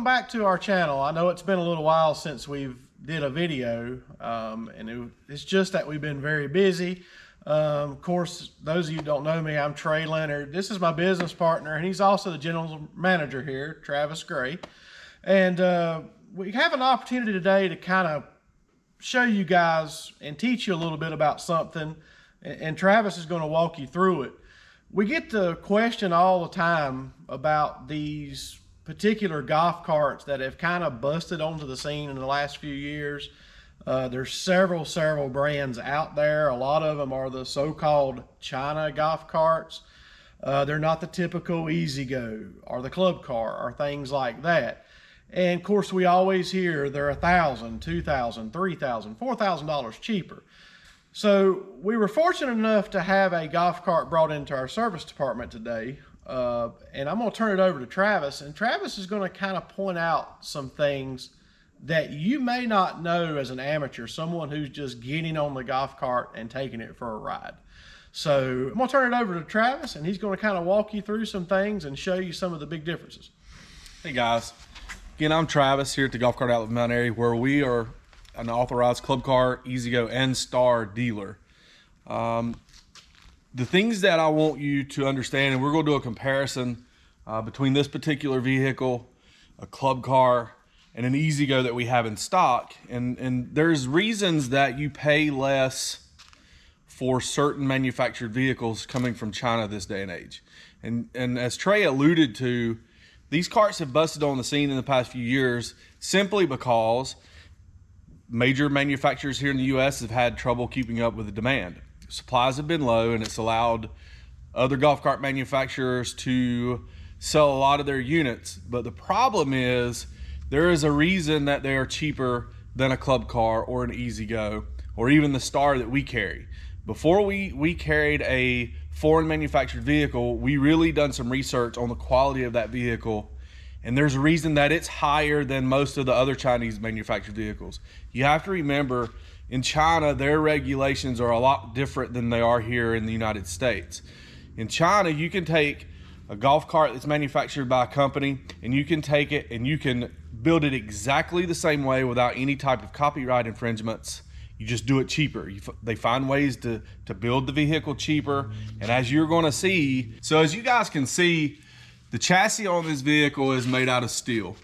back to our channel. I know it's been a little while since we've did a video, it's just that we've been very busy. Of course, those of you who don't know me, I'm Trey Leonard. This is my business partner, and he's also the general manager here, Travis Gray. And we have an opportunity today to kind of show you guys and teach you a little bit about something, and Travis is going to walk you through it. We get the question all the time about these particular golf carts that have kind of busted onto the scene in the last few years. There's several brands out there. A lot of them are the so-called China golf carts. They're not the typical E-Z-GO or the club car or things like that. And of course, we always hear they're $1,000, $2,000, $3,000, $4,000 cheaper. So we were fortunate enough to have a golf cart brought into our service department today. And I'm going to turn it over to Travis, and Travis is going to kind of point out some things that you may not know as an amateur, someone who's just getting on the golf cart and taking it for a ride. So I'm going to turn it over to Travis, and he's going to kind of walk you through some things and show you some of the big differences. Hey guys, again, I'm Travis here at the Golf Cart Outlet of Mount Airy, where we are an authorized club car, E-Z-GO, and Star dealer. The things that I want you to understand, and we're going to do a comparison between this particular vehicle, a club car, and an E-Z-GO that we have in stock. And there's reasons that you pay less for certain manufactured vehicles coming from China this day and age. And as Trey alluded to, these carts have busted on the scene in the past few years simply because major manufacturers here in the U.S. have had trouble keeping up with the demand. Supplies have been low, and it's allowed other golf cart manufacturers to sell a lot of their units. But the problem is there is a reason that they are cheaper than a club car or an E-Z-GO or even the Star that we carry. Before we carried a foreign manufactured vehicle, we really done some research on the quality of that vehicle, and there's a reason that it's higher than most of the other Chinese manufactured vehicles. You have to remember, in China, their regulations are a lot different than they are here in the United States. In China, you can take a golf cart that's manufactured by a company, and you can take it and you can build it exactly the same way without any type of copyright infringements. You just do it cheaper. They find ways to build the vehicle cheaper. And as you're gonna see, so as you guys can see, the chassis on this vehicle is made out of steel.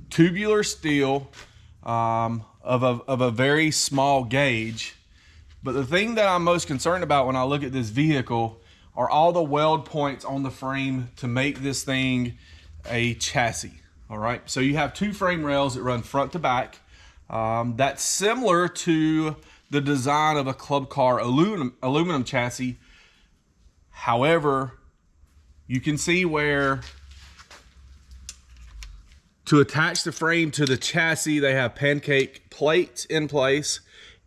Tubular steel, of a very small gauge. But the thing that I'm most concerned about when I look at this vehicle are all the weld points on the frame to make this thing a chassis. All right, so you have two frame rails that run front to back. That's similar to the design of a club car aluminum chassis. However, you can see where to attach the frame to the chassis, they have pancake plates in place.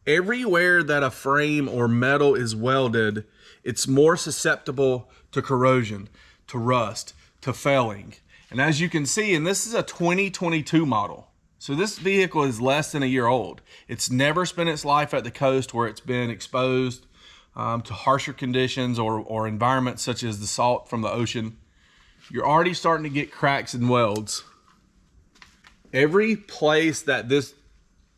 Everywhere that a frame or metal is welded, it's more susceptible to corrosion, to rust, to failing. And as you can see, and this is a 2022 model, so this vehicle is less than a year old. It's never spent its life at the coast where it's been exposed to harsher conditions or environments such as the salt from the ocean. You're already starting to get cracks and welds. Every place that this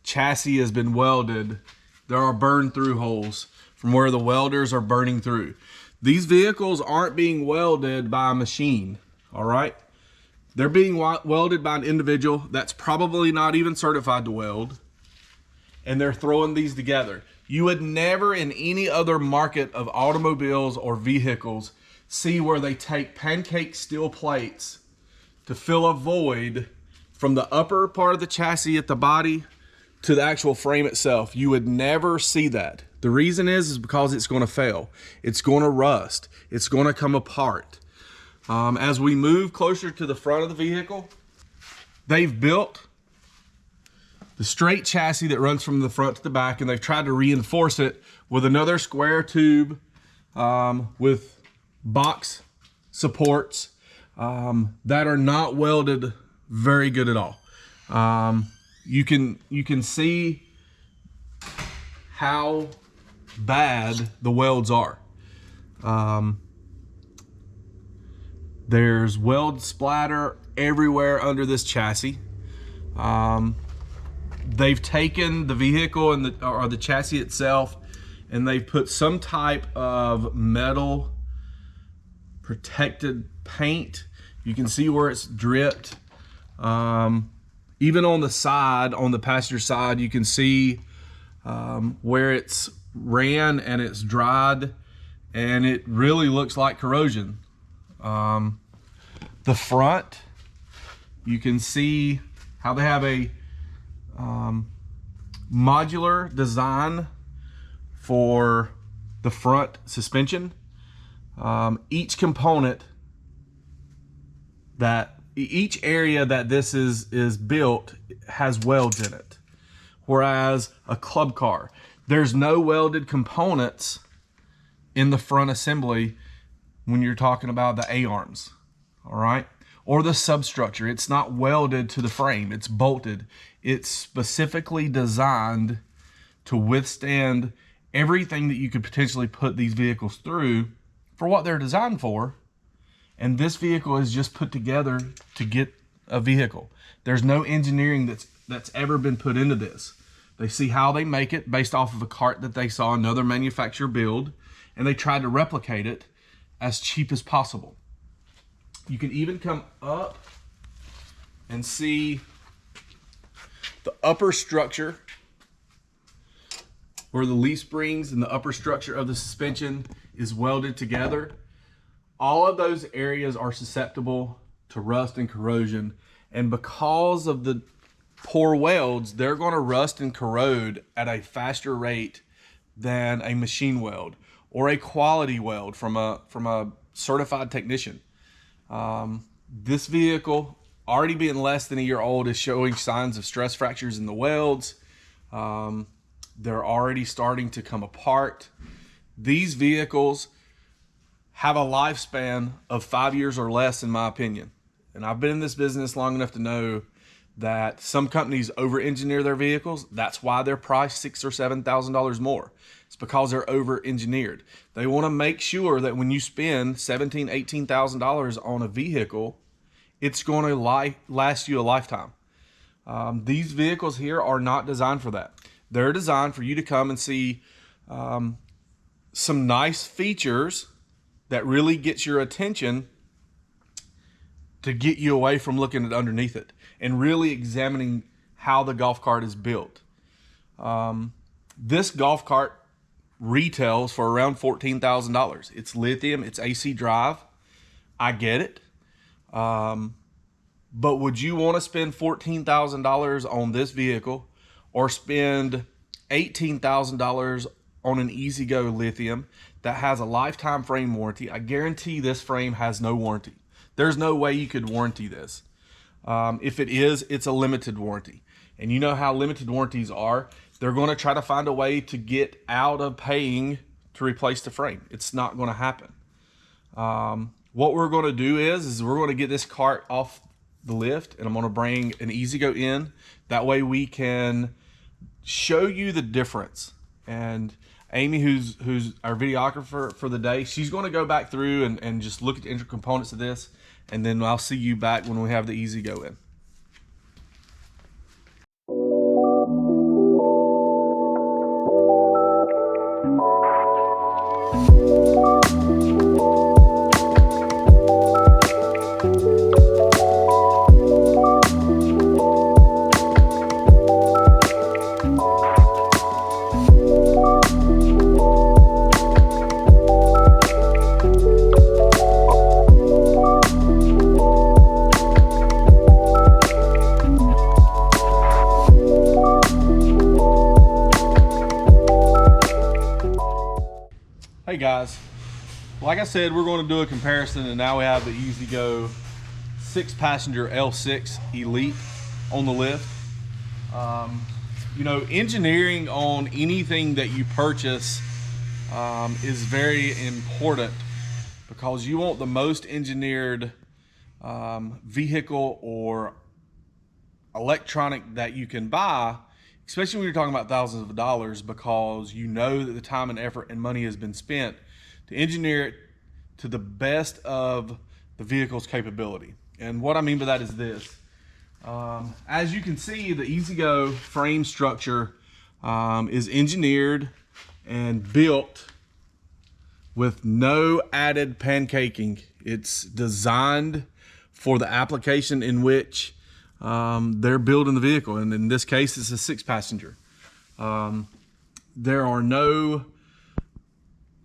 chassis has been welded, there are burn through holes from where the welders are burning through. These vehicles aren't being welded by a machine, all right? They're being welded by an individual that's probably not even certified to weld, and they're throwing these together. You would never in any other market of automobiles or vehicles see where they take pancake steel plates to fill a void from the upper part of the chassis at the body to the actual frame itself. You would never see that. The reason is because it's going to fail. It's going to rust. It's going to come apart. As we move closer to the front of the vehicle, they've built the straight chassis that runs from the front to the back, and they've tried to reinforce it with another square tube with box supports that are not welded very good at all. You can see how bad the welds are. There's weld splatter everywhere under this chassis. They've taken the vehicle and the chassis itself, and they've put some type of metal protected paint. You can see where it's dripped. Even on the side, on the passenger side, you can see where it's ran and it's dried, and it really looks like corrosion. The front, you can see how they have a modular design for the front suspension. Each component each area that this is built has welds in it. Whereas a club car, there's no welded components in the front assembly when you're talking about the A-arms, all right? Or the substructure. It's not welded to the frame, it's bolted. It's specifically designed to withstand everything that you could potentially put these vehicles through for what they're designed for. And this vehicle is just put together to get a vehicle. There's no engineering that's ever been put into this. They see how they make it based off of a cart that they saw another manufacturer build, and they tried to replicate it as cheap as possible. You can even come up and see the upper structure where the leaf springs and the upper structure of the suspension is welded together. All of those areas are susceptible to rust and corrosion, and because of the poor welds, they're going to rust and corrode at a faster rate than a machine weld or a quality weld from a certified technician. This vehicle, already being less than a year old, is showing signs of stress fractures in the welds. They're already starting to come apart. These vehicles have a lifespan of 5 years or less, in my opinion. And I've been in this business long enough to know that some companies over-engineer their vehicles. That's why they're priced $6,000 or $7,000 more. It's because they're over-engineered. They want to make sure that when you spend $17,000, $18,000 on a vehicle, it's going to last you a lifetime. These vehicles here are not designed for that. They're designed for you to come and see some nice features that really gets your attention to get you away from looking at underneath it and really examining how the golf cart is built. This golf cart retails for around $14,000. It's lithium, it's AC drive. I get it. But would you want to spend $14,000 on this vehicle or spend $18,000 on an E-Z-Go lithium that has a lifetime frame warranty? I guarantee this frame has no warranty. There's no way you could warranty this. If it is, it's a limited warranty. And you know how limited warranties are. They're going to try to find a way to get out of paying to replace the frame. It's not going to happen. What we're going to do is we're going to get this cart off the lift, and I'm going to bring an E-Z-Go in. That way we can show you the difference. And Amy, who's our videographer for the day, she's going to go back through and just look at the intricate components of this, and then I'll see you back when we have the E-Z-Go in. Hey guys, like I said, we're going to do a comparison, and now we have the E-Z-Go 6-passenger L6 Elite on the lift. You know, engineering on anything that you purchase is very important, because you want the most engineered vehicle or electronic that you can buy, especially when you're talking about thousands of dollars, because you know that the time and effort and money has been spent to engineer it to the best of the vehicle's capability. And what I mean by that is this. As you can see, the E-Z-GO frame structure is engineered and built with no added pancaking. It's designed for the application in which they're building the vehicle. And in this case, it's a 6-passenger. There are no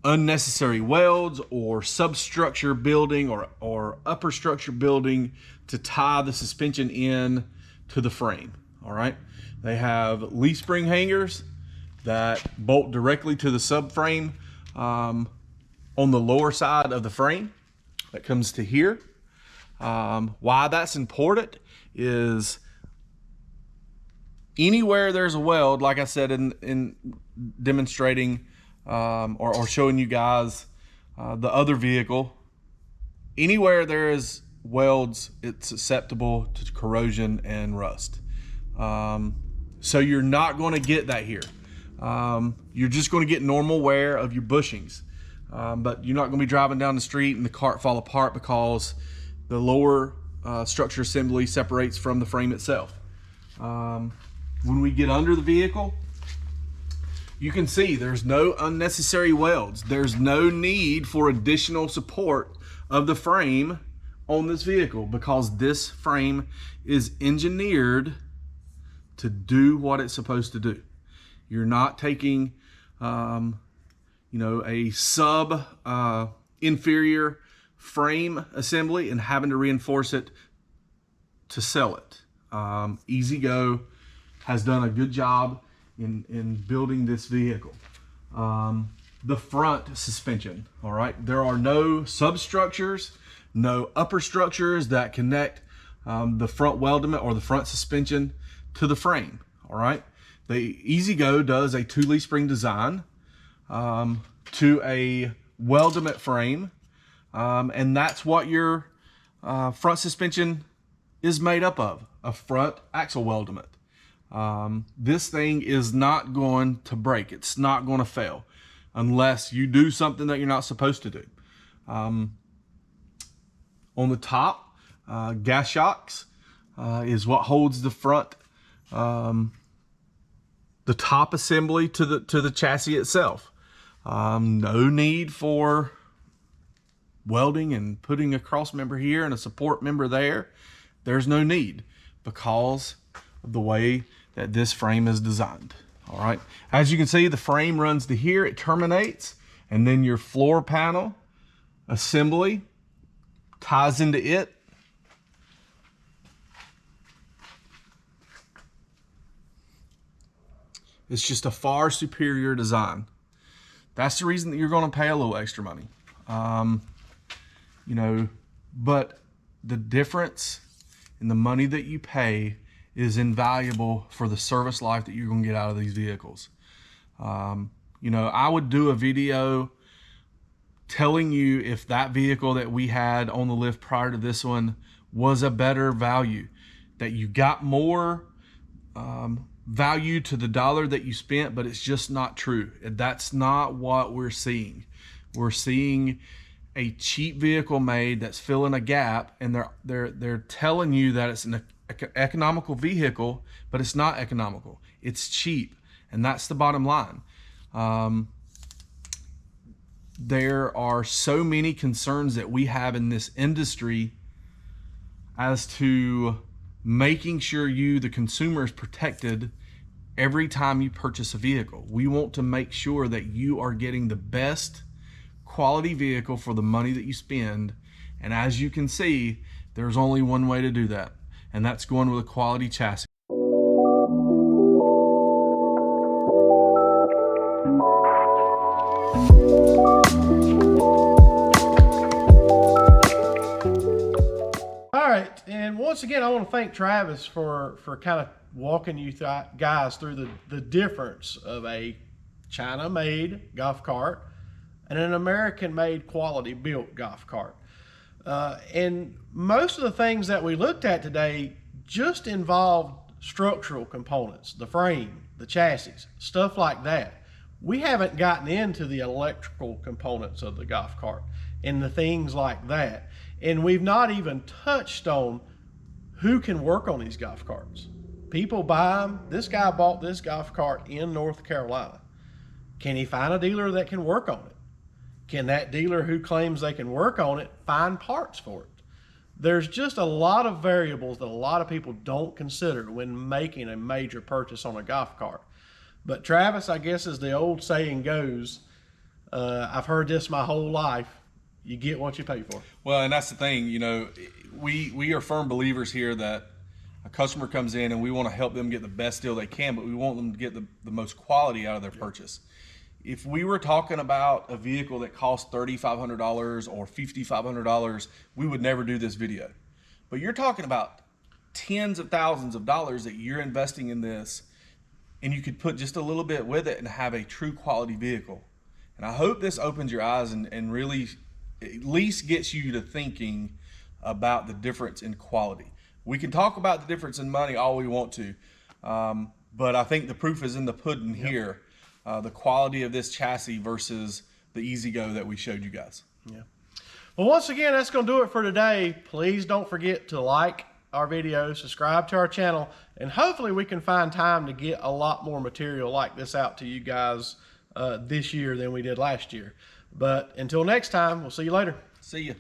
unnecessary welds or substructure building or upper structure building to tie the suspension in to the frame. All right. They have leaf spring hangers that bolt directly to the subframe on the lower side of the frame that comes to here. Why that's important is anywhere there's a weld, like I said in demonstrating or showing you guys the other vehicle, anywhere there is welds, it's susceptible to corrosion and rust. So you're not going to get that here. You're just going to get normal wear of your bushings, but you're not going to be driving down the street and the cart fall apart because the lower structure assembly separates from the frame itself. When we get under the vehicle, you can see there's no unnecessary welds. There's no need for additional support of the frame on this vehicle because this frame is engineered to do what it's supposed to do. You're not taking, a sub inferior frame assembly and having to reinforce it to sell it. E-Z-GO has done a good job in building this vehicle. The front suspension, all right, there are no substructures, no upper structures that connect the front weldment or the front suspension to the frame. All right, the E-Z-GO does a 2 leaf spring design to a weldment frame, and that's what your front suspension is made up of, a front axle weldment. This thing is not going to break. It's not going to fail unless you do something that you're not supposed to do. On the top, gas shocks is what holds the front, the top assembly to the chassis itself. No need for welding and putting a cross member here and a support member there. There's no need because of the way that this frame is designed. All right, as you can see, the frame runs to here, it terminates, and then your floor panel assembly ties into it. It's just a far superior design. That's the reason that you're going to pay a little extra money. But the difference in the money that you pay is invaluable for the service life that you're going to get out of these vehicles. I would do a video telling you if that vehicle that we had on the lift prior to this one was a better value, that you got more value to the dollar that you spent, but it's just not true. That's not what we're seeing. We're seeing a cheap vehicle made that's filling a gap, and they're telling you that it's an economical vehicle, but it's not economical. It's cheap, and that's the bottom line. There are so many concerns that we have in this industry as to making sure you, the consumer, is protected every time you purchase a vehicle. We want to make sure that you are getting the best quality vehicle for the money that you spend. And as you can see, there's only one way to do that, and that's going with a quality chassis. All right, and once again, I want to thank Travis for kind of walking you guys through the difference of a China-made golf cart and an American-made quality-built golf cart. And most of the things that we looked at today just involved structural components, the frame, the chassis, stuff like that. We haven't gotten into the electrical components of the golf cart and the things like that. And we've not even touched on who can work on these golf carts. People buy them. This guy bought this golf cart in North Carolina. Can he find a dealer that can work on it? Can that dealer who claims they can work on it find parts for it? There's just a lot of variables that a lot of people don't consider when making a major purchase on a golf cart. But Travis, I guess as the old saying goes, I've heard this my whole life, you get what you pay for. Well, and that's the thing, you know, we are firm believers here that a customer comes in and we want to help them get the best deal they can, but we want them to get the most quality out of their purchase. If we were talking about a vehicle that costs $3,500 or $5,500, we would never do this video. But you're talking about tens of thousands of dollars that you're investing in this, and you could put just a little bit with it and have a true quality vehicle. And I hope this opens your eyes and really at least gets you to thinking about the difference in quality. We can talk about the difference in money all we want to, but I think the proof is in the pudding here. The quality of this chassis versus the E-Z-GO that we showed you guys. Yeah. Well, once again, that's going to do it for today. Please don't forget to like our videos, subscribe to our channel, and hopefully we can find time to get a lot more material like this out to you guys this year than we did last year. But until next time, we'll see you later. See you.